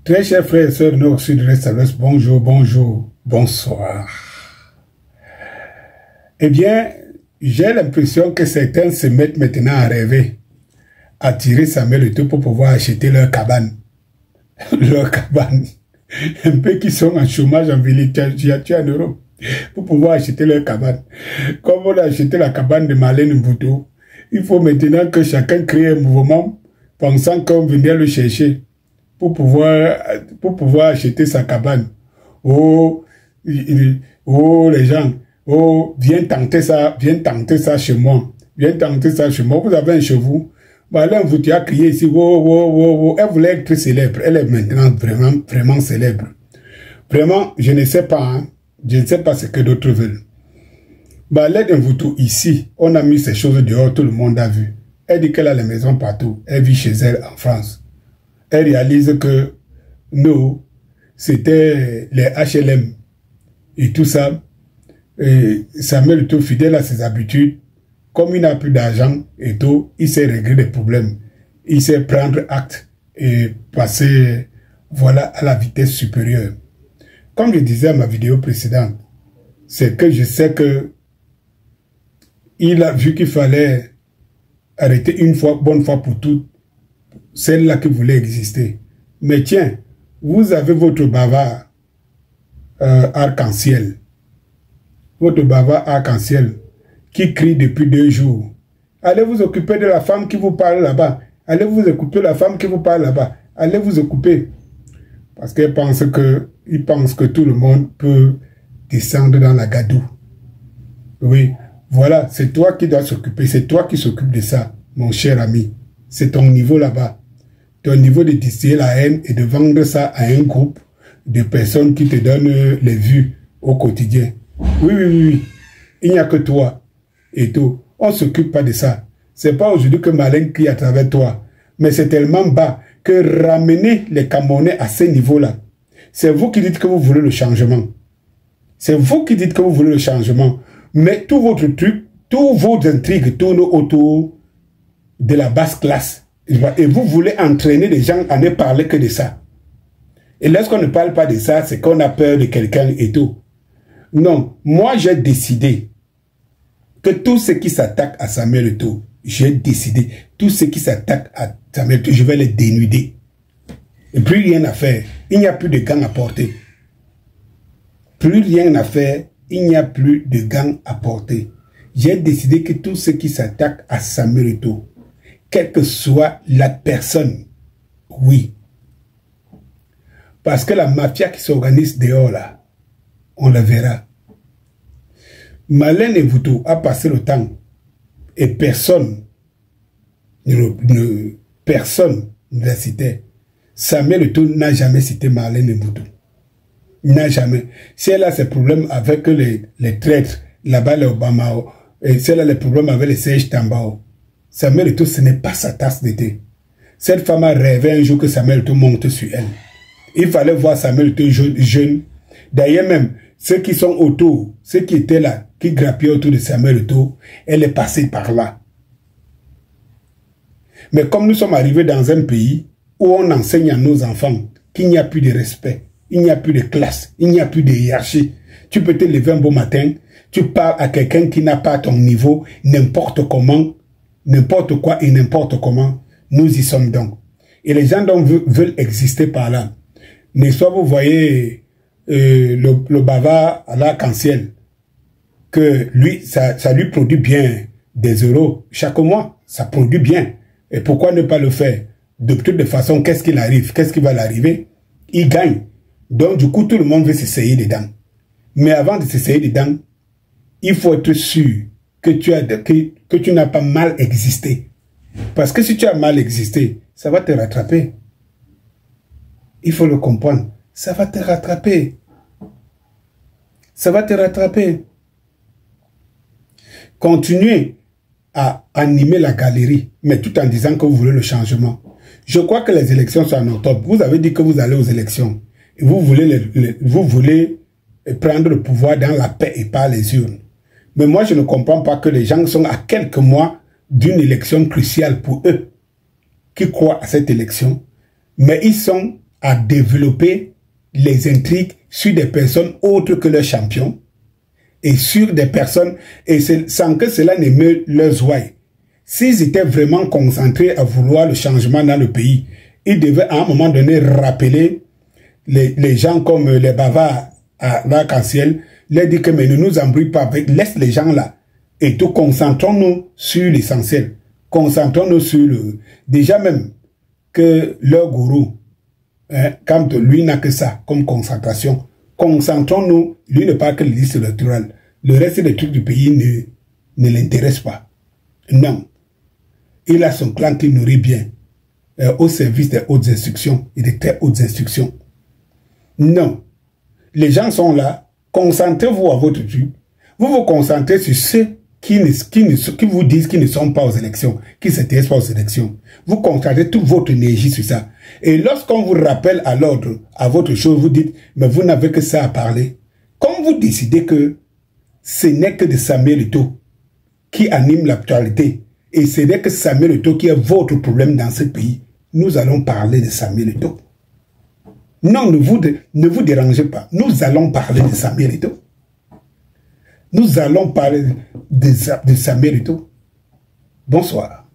Très chers frères et sœurs Nord, Sud, Est, Ouest, bonjour, bonjour, bonsoir. Eh bien, j'ai l'impression que certains se mettent maintenant à rêver, à tirer Samuel Eto'o pour pouvoir acheter leur cabane. Leur cabane. Un peu qui sont en chômage en villégiature en Europe, pour pouvoir acheter leur cabane. Comme on a acheté la cabane de Marlène Mbouto, il faut maintenant que chacun crée un mouvement pensant qu'on venait le chercher pour pouvoir acheter sa cabane. Oh, les gens, oh, viens tenter ça chez moi. Viens tenter ça chez moi. Vous avez un chez vous. Marlène Mbouto a crié ici, elle voulait être célèbre. Elle est maintenant vraiment célèbre. Vraiment, je ne sais pas, hein. Je ne sais pas ce que d'autres veulent. Marlène Mbouto, ici, on a mis ces choses dehors, tout le monde a vu. Elle dit qu'elle a les maisons partout. Elle vit chez elle en France. Elle réalise que nous, c'était les HLM et tout ça. Et Samuel Eto'o, fidèle à ses habitudes, comme il n'a plus d'argent et tout, il s'est réglé des problèmes. Il sait prendre acte et passer, voilà, à la vitesse supérieure. Comme je disais à ma vidéo précédente, c'est que je sais que il a vu qu'il fallait arrêter une fois, bonne fois pour toutes, celle-là qui voulait exister. Mais tiens, vous avez votre bavard arc-en-ciel. Votre bavard arc-en-ciel qui crie depuis 2 jours. Allez vous occuper de la femme qui vous parle là-bas. Allez vous occuper de la femme qui vous parle là-bas. Allez vous occuper. Parce qu'il pense que tout le monde peut descendre dans la gadoue. Oui, voilà, c'est toi qui dois s'occuper. C'est toi qui s'occupe de ça, mon cher ami. C'est ton niveau là-bas. Ton niveau de distiller la haine et de vendre ça à un groupe de personnes qui te donnent les vues au quotidien. Oui. Il n'y a que toi et tout. On ne s'occupe pas de ça. C'est pas aujourd'hui que Marlène crie à travers toi. Mais c'est tellement bas que ramener les Camerounais à ce niveau-là, c'est vous qui dites que vous voulez le changement. C'est vous qui dites que vous voulez le changement. Mais tout votre truc, toutes vos intrigues tournent autour de la basse classe. Et vous voulez entraîner les gens à ne parler que de ça. Et lorsqu'on ne parle pas de ça, c'est qu'on a peur de quelqu'un et tout. Non, moi j'ai décidé que tout ce qui s'attaque à Samuel Eto'o, j'ai décidé, tout ce qui s'attaque à Samuel Eto'o, je vais les dénuder. Et plus rien à faire, il n'y a plus de gants à porter. Plus rien à faire, il n'y a plus de gants à porter. J'ai décidé que tout ce qui s'attaque à Samuel Eto'o, quelle que soit la personne, oui. Parce que la mafia qui s'organise dehors là, on la verra. Marlène Mbouto a passé le temps et personne ne la citait. Samuel Eto'o n'a jamais cité Marlène Mbouto. N'a jamais. Si elle a ses problèmes avec les traîtres, là-bas les Obamao, et si elle a les problèmes avec les Serge Tambao, Samuel Eto'o, ce n'est pas sa tasse de thé. Cette femme a rêvé un jour que Samuel Eto'o monte sur elle. Il fallait voir Samuel Eto'o jeune. D'ailleurs même, ceux qui sont autour, ceux qui étaient là, qui grappiaient autour de Samuel Eto'o, elle est passée par là. Mais comme nous sommes arrivés dans un pays où on enseigne à nos enfants qu'il n'y a plus de respect, il n'y a plus de classe, il n'y a plus de hiérarchie. Tu peux te lever un beau matin, tu parles à quelqu'un qui n'a pas ton niveau, n'importe comment, n'importe quoi et n'importe comment. Nous y sommes donc. Et les gens donc veulent exister par là. Mais soit vous voyez le bavard à l'arc-en-ciel, que lui, ça lui produit bien des euros chaque mois. Ça produit bien. Et pourquoi ne pas le faire? De toute façon, qu'est-ce qu'il arrive? Qu'est-ce qui va l'arriver? Il gagne. Donc, du coup, tout le monde veut s'essayer dedans. Mais avant de s'essayer dedans, il faut être sûr que tu n'as pas mal existé. Parce que si tu as mal existé, ça va te rattraper. Il faut le comprendre. Ça va te rattraper. Ça va te rattraper. Continuez à animer la galerie, mais tout en disant que vous voulez le changement. Je crois que les élections sont en octobre. Vous avez dit que vous allez aux élections. Et vous voulez prendre le pouvoir dans la paix et pas les urnes. Mais moi, je ne comprends pas que les gens sont à quelques mois d'une élection cruciale pour eux, qui croient à cette élection, mais ils sont à développer les intrigues sur des personnes autres que leurs champions et sur des personnes, et sans que cela n'émeut leurs ouailles. S'ils étaient vraiment concentrés à vouloir le changement dans le pays, ils devaient à un moment donné rappeler les gens comme les bavards à l'arc-en-ciel, leur dire que mais ne nous embrouille pas avec, laisse les gens là. Et tout, concentrons-nous sur l'essentiel. Concentrons-nous sur le... Déjà même que leur gourou, hein, quand lui n'a que ça comme concentration, concentrons-nous, lui ne parle que de liste électorale. Le reste des trucs du pays ne l'intéresse pas. Non. Il a son clan qui nourrit bien au service des hautes instructions et des très hautes instructions. Non. Les gens sont là. Concentrez-vous à votre truc. Vous vous concentrez sur ceux qui vous disent qu'ils ne sont pas aux élections, qui ne s'intéressent pas aux élections. Vous concentrez toute votre énergie sur ça. Et lorsqu'on vous rappelle à l'ordre, à votre chose, vous dites, mais vous n'avez que ça à parler. Quand vous décidez que ce n'est que de Samuel Eto'o qui anime l'actualité, et ce n'est que Samuel Eto'o qui est votre problème dans ce pays, nous allons parler de Samuel Eto'o. Non, ne vous dérangez pas. Nous allons parler de Samuel Eto'o. Nous allons parler de Samuel Eto'o. Bonsoir.